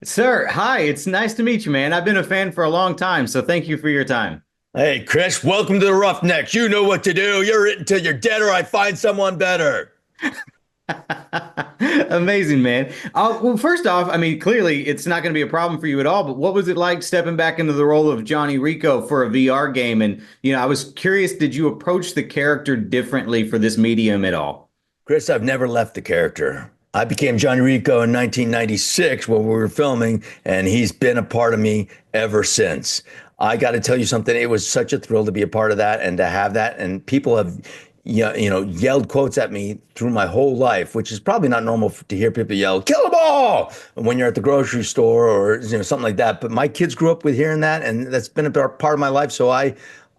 Sir, hi, it's nice to meet you, man. I've been a fan for a long time, so thank you for your time. Hey, Chris, welcome to the Roughnecks. You know what to do. You're it until you're dead or I find someone better. Amazing, man. Well, first off, I mean, clearly it's not going to be a problem for you at all, but what was it like stepping back into the role of Johnny Rico for a VR game? And, I was curious, did you approach the character differently for this medium at all? Chris, I've never left the character. I became Johnny Rico in 1996 when we were filming, and he's been a part of me ever since. I got to tell you something. It was such a thrill to be a part of that and to have that. And people have, yelled quotes at me through my whole life, which is probably not normal to hear people yell, kill them all when you're at the grocery store or, something like that. But my kids grew up with hearing that, and that's been a part of my life. So I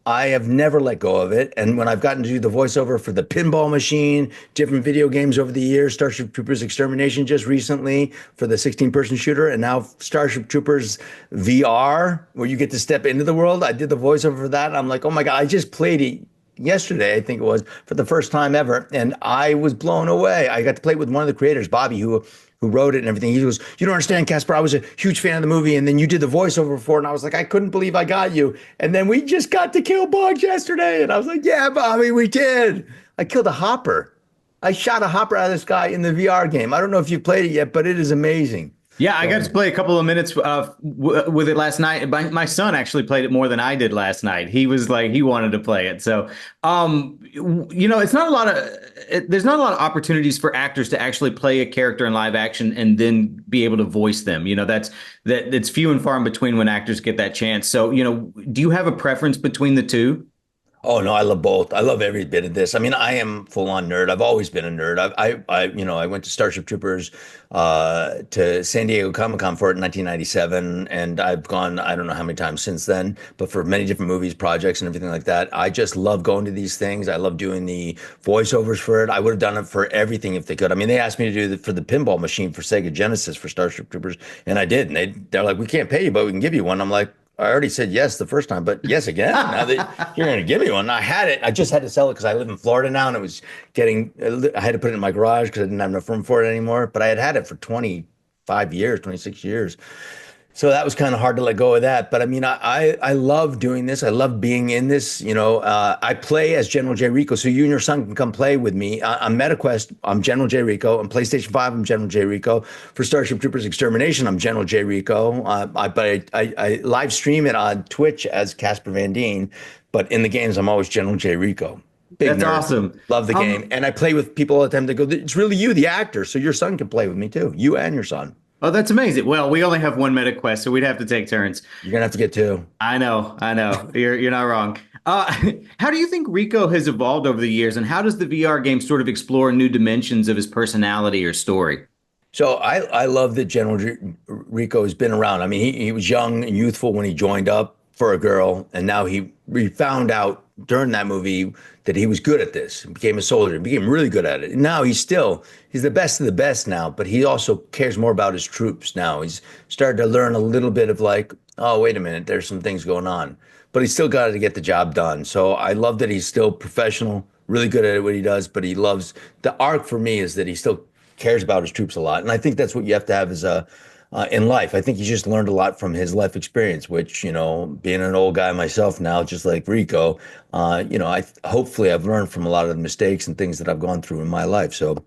have never let go of it. And when I've gotten to do the voiceover for the pinball machine, different video games over the years, Starship Troopers Extermination just recently for the 16-person shooter, and now Starship Troopers VR, where you get to step into the world. I did the voiceover for that. And I'm like, oh my God, I just played it yesterday, I think it was, for the first time ever. And I was blown away. I got to play with one of the creators, Bobby, who wrote it and everything. He goes, you don't understand, Casper. I was a huge fan of the movie. And then you did the voiceover for it. And I was like, I couldn't believe I got you. And then we just got to kill bugs yesterday. And I was like, yeah, Bobby, we did. I killed a hopper. I shot a hopper out of the sky in the VR game. I don't know if you've played it yet, but it is amazing. Yeah, I got So to play a couple of minutes with it last night. My son actually played it more than I did last night. He was like, he wanted to play it. So, it's not a lot of, there's not a lot of opportunities for actors to actually play a character in live action and then be able to voice them. It's few and far in between when actors get that chance. So, do you have a preference between the two? Oh no, I love both. I love every bit of this. I mean, I am full on nerd. I've always been a nerd. I went to Starship Troopers, to San Diego Comic-Con for it in 1997, and I've gone I don't know how many times since then, but for many different movies, projects, and everything like that. I just love going to these things. I love doing the voiceovers for it. I would have done it for everything if they could. I mean, they asked me to do it for the pinball machine for Sega Genesis for Starship Troopers, and I did. And they're like, we can't pay you, but we can give you one. I'm like, I already said yes the first time, but yes again. Now that you're going to give me one, I had it. I just had to sell it because I live in Florida now, and it was getting. I had to put it in my garage because I didn't have enough room for it anymore. But I had it for 25 years, 26 years. So that was kind of hard to let go of that. But I mean, I love doing this. I love being in this. I play as General J. Rico. So you and your son can come play with me. On MetaQuest, I'm General J. Rico. On PlayStation 5, I'm General J. Rico. For Starship Troopers Extermination, I'm General J. Rico. I live stream it on Twitch as Casper Van Dien. But in the games, I'm always General J. Rico. Big That's nerd. awesome. Love the game. And I play with people all the time that go, it's really you, the actor. So your son can play with me too. You and your son. Oh, that's amazing. Well, we only have one meta quest, so we'd have to take turns. You're going to have to get two. I know. You're not wrong. Uh, how do you think Rico has evolved over the years, and how does the VR game sort of explore new dimensions of his personality or story? So I love that Rico has been around. I mean, he was young and youthful when he joined up for a girl, and now he found out during that movie that he was good at this. He became a soldier, he became really good at it. And now he's the best of the best now, but he also cares more about his troops now. He's started to learn a little bit of like, oh, wait a minute, there's some things going on. But he's still got to get the job done. So I love that he's still professional, really good at what he does, but he loves the arc for me is that he still cares about his troops a lot. And I think that's what you have to have as a in life. I think he's just learned a lot from his life experience, which, being an old guy myself now, just like Rico, I hopefully I've learned from a lot of the mistakes and things that I've gone through in my life. So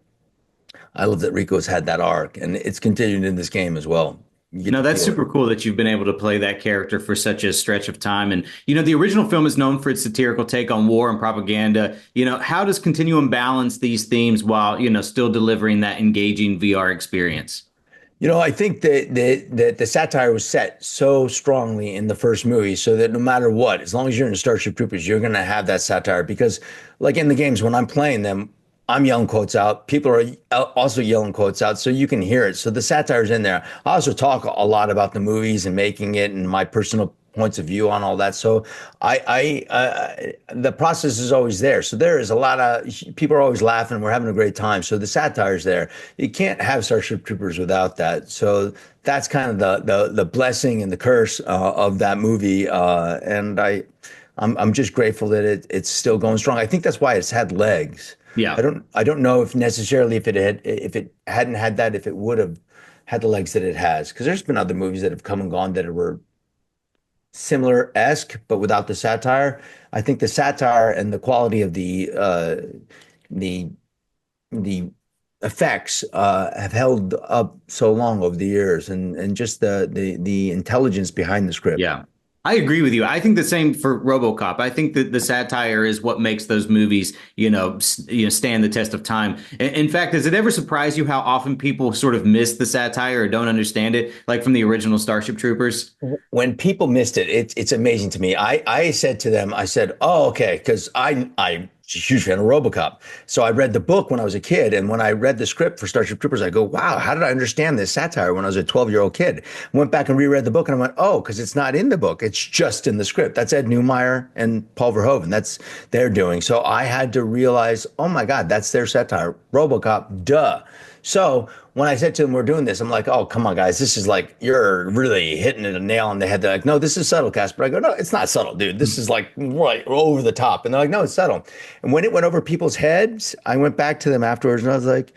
I love that Rico's had that arc and it's continued in this game as well. You get No, to that's feel it. super cool that you've been able to play that character for such a stretch of time. And, the original film is known for its satirical take on war and propaganda. How does Continuum balance these themes while, still delivering that engaging VR experience? I think that the satire was set so strongly in the first movie, so that no matter what, as long as you're in Starship Troopers, you're going to have that satire. Because, like in the games, when I'm playing them, I'm yelling quotes out. People are also yelling quotes out, so you can hear it. So the satire's in there. I also talk a lot about the movies and making it, and my personal points of view on all that. So the process is always there. So there is a lot of people are always laughing. We're having a great time. So the satire's there. You can't have Starship Troopers without that. So that's kind of the blessing and the curse of that movie. I'm just grateful that it's still going strong. I think that's why it's had legs. Yeah. I don't know if necessarily if it hadn't had that, if it would have had the legs that it has. Because there's been other movies that have come and gone that were similar-esque, but without the satire. I think the satire and the quality of the the effects have held up so long over the years, and just the intelligence behind the script. Yeah. I agree with you. I think the same for RoboCop. I think that the satire is what makes those movies, stand the test of time. In fact, does it ever surprise you how often people sort of miss the satire or don't understand it, like from the original Starship Troopers? When people missed it, it's amazing to me. I said to them, I said, "Oh, okay," because I'm a huge fan of RoboCop. So I read the book when I was a kid, and when I read the script for Starship Troopers, I go, "Wow, how did I understand this satire when I was a 12-year-old kid?" Went back and reread the book, and I went, "Oh, because it's not in the book; it's just in the script." That's Ed Neumeyer and Paul Verhoeven. That's they're doing. So I had to realize, oh my God, that's their satire. RoboCop, duh. So when I said to them, we're doing this, I'm like, oh, come on, guys. This is like, you're really hitting it a nail on the head. They're like, no, this is subtle, Casper. I go, no, it's not subtle, dude. This is like right over the top. And they're like, no, it's subtle. And when it went over people's heads, I went back to them afterwards and I was like,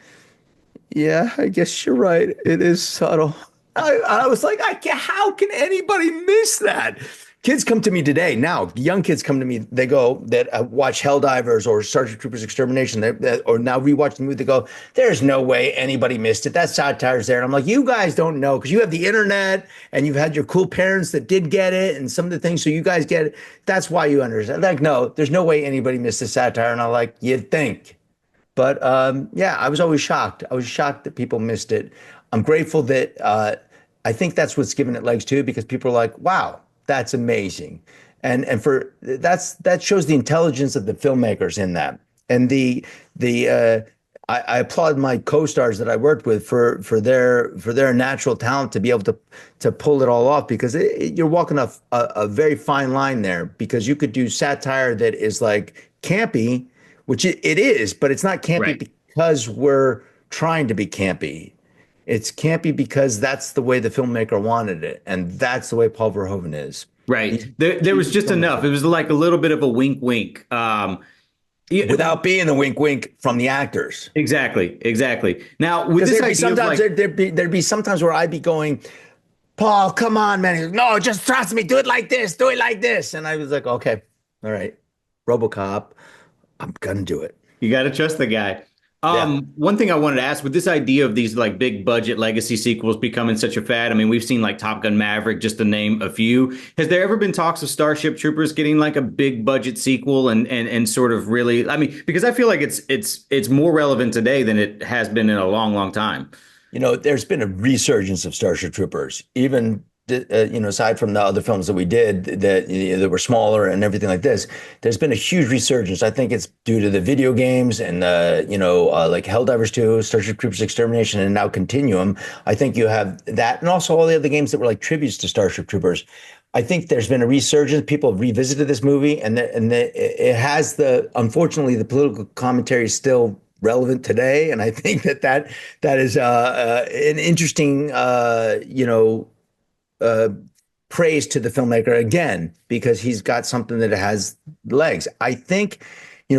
yeah, I guess you're right. It is subtle. I was like, how can anybody miss that? Kids come to me today now. Young kids come to me. They go that watch Helldivers or Starship Troopers Extermination, or now rewatch the movie. They go, "There's no way anybody missed it. That satire's there." And I'm like, "You guys don't know because you have the internet and you've had your cool parents that did get it and some of the things, so you guys get it. That's why you understand." Like, no, there's no way anybody missed the satire. And I'm like, "You'd think." But yeah, I was always shocked. I was shocked that people missed it. I'm grateful that I think that's what's given it legs too, because people are like, "Wow, that's amazing," and for that shows the intelligence of the filmmakers in that, and I applaud my co-stars that I worked with for their natural talent to be able to pull it all off, because you're walking a very fine line there, because you could do satire that is like campy, which it is, but it's not campy Right. because we're trying to be campy. It's campy because that's the way the filmmaker wanted it, and that's the way Paul Verhoeven is. Right. He's, There he's was a just enough. filmmaker It was like a little bit of a wink, wink. Yeah, without being the wink, wink from the actors. exactly, exactly. Now, with Because this there'd be idea of sometimes like, there'd be sometimes where I'd be going, "Paul, come on, man." He goes, "No, just trust me. Do it like this. Do it like this." And I was like, "Okay, all right, RoboCop, I'm gonna do it." you got to trust the guy. Yeah. One thing I wanted to ask, with this idea of these like big budget legacy sequels becoming such a fad, I mean, we've seen like Top Gun Maverick, just to name a few. Has there ever been talks of Starship Troopers getting like a big budget sequel and sort of really, I mean, because I feel like it's more relevant today than it has been in a long, long time. There's been a resurgence of Starship Troopers, even aside from the other films that we did that were smaller and everything like this. There's been a huge resurgence. I think it's due to the video games and like Helldivers 2, Starship Troopers Extermination, and now Continuum. I think you have that, and also all the other games that were like tributes to Starship Troopers. I think there's been a resurgence. People have revisited this movie, and it has unfortunately, the political commentary is still relevant today, and I think that is an interesting uh, praise to the filmmaker again, because he's got something that has legs. I think,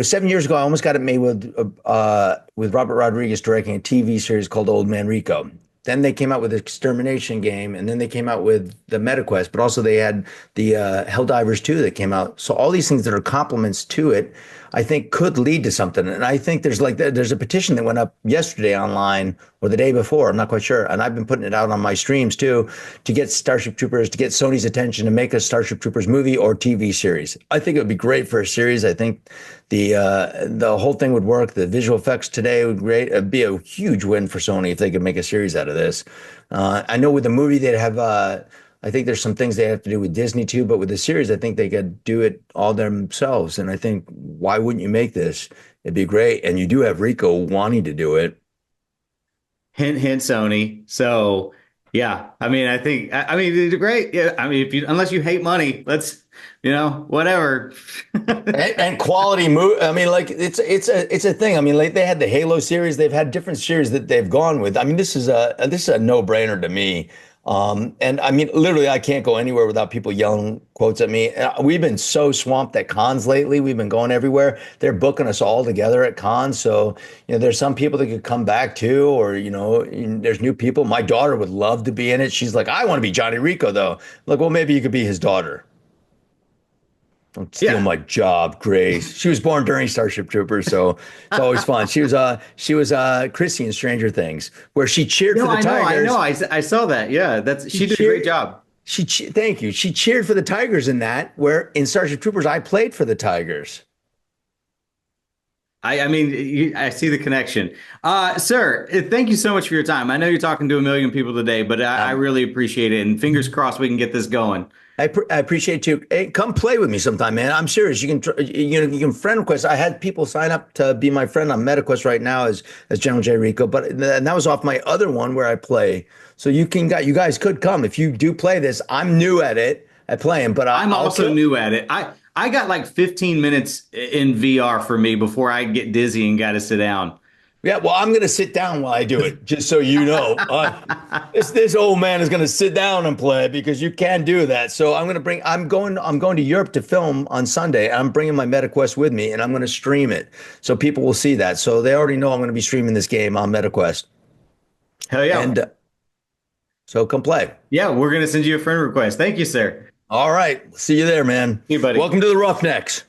7 years ago, I almost got it made with Robert Rodriguez directing a TV series called Old Man Rico. Then they came out with the Extermination Game, and then they came out with the MetaQuest, but also they had the Helldivers 2 that came out. So all these things that are complements to it, I think could lead to something. And I think there's a petition that went up yesterday online or the day before, I'm not quite sure. And I've been putting it out on my streams too, to get Starship Troopers, to get Sony's attention to make a Starship Troopers movie or TV series. I think it would be great for a series. I think the whole thing would work. The visual effects today would be a huge win for Sony if they could make a series out of this. I know with the movie they'd have I think there's some things they have to do with Disney too, but with the series, I think they could do it all themselves. And I think, why wouldn't you make this? It'd be great. And you do have Rico wanting to do it. Hint, hint, Sony. So yeah, I mean, I mean, it's great. Yeah, I mean, unless you hate money, let's, whatever. And quality movie. I mean, like it's a thing. I mean, like they had the Halo series. They've had different series that they've gone with. I mean, this is a no-brainer to me. And I mean, literally, I can't go anywhere without people yelling quotes at me. We've been so swamped at cons lately. We've been going everywhere. They're booking us all together at cons. So, there's some people that could come back too, or, there's new people. My daughter would love to be in it. She's like, I want to be Johnny Rico, though. Like, well, maybe you could be his daughter. Don't steal Yeah. my job, Grace. She was born during Starship Troopers, so it's always fun. She was Chrissy in Stranger Things, where she cheered No, for the I know. Tigers. I saw that. Yeah, She she did a great cheered. job. Thank you. She cheered for the Tigers in that, where in Starship Troopers I played for the Tigers. I mean, I see the connection. Sir, thank you so much for your time. I know you're talking to a million people today, but I Um, really appreciate it. And fingers crossed we can get this going. I appreciate you. Hey, come play with me sometime, man. I'm serious. You can friend request. I had people sign up to be my friend on MetaQuest right now as General J Rico, but and that was off my other one where I play. So you guys could come if you do play this. I'm new at it at playing, but I'm I'll also kill. new at it. I got like 15 minutes in VR for me before I get dizzy and got to sit down. Yeah, well, I'm gonna sit down while I do it, just so you know. This old man is gonna sit down and play because you can do that. So I'm going to Europe to film on Sunday. I'm bringing my MetaQuest with me, and I'm gonna stream it, so people will see that. So they already know I'm gonna be streaming this game on MetaQuest, Hell yeah. and so come play. Yeah, we're going to send you a friend request. Thank you, sir. All right, see you there, man. Hey, buddy. Welcome to the Roughnecks.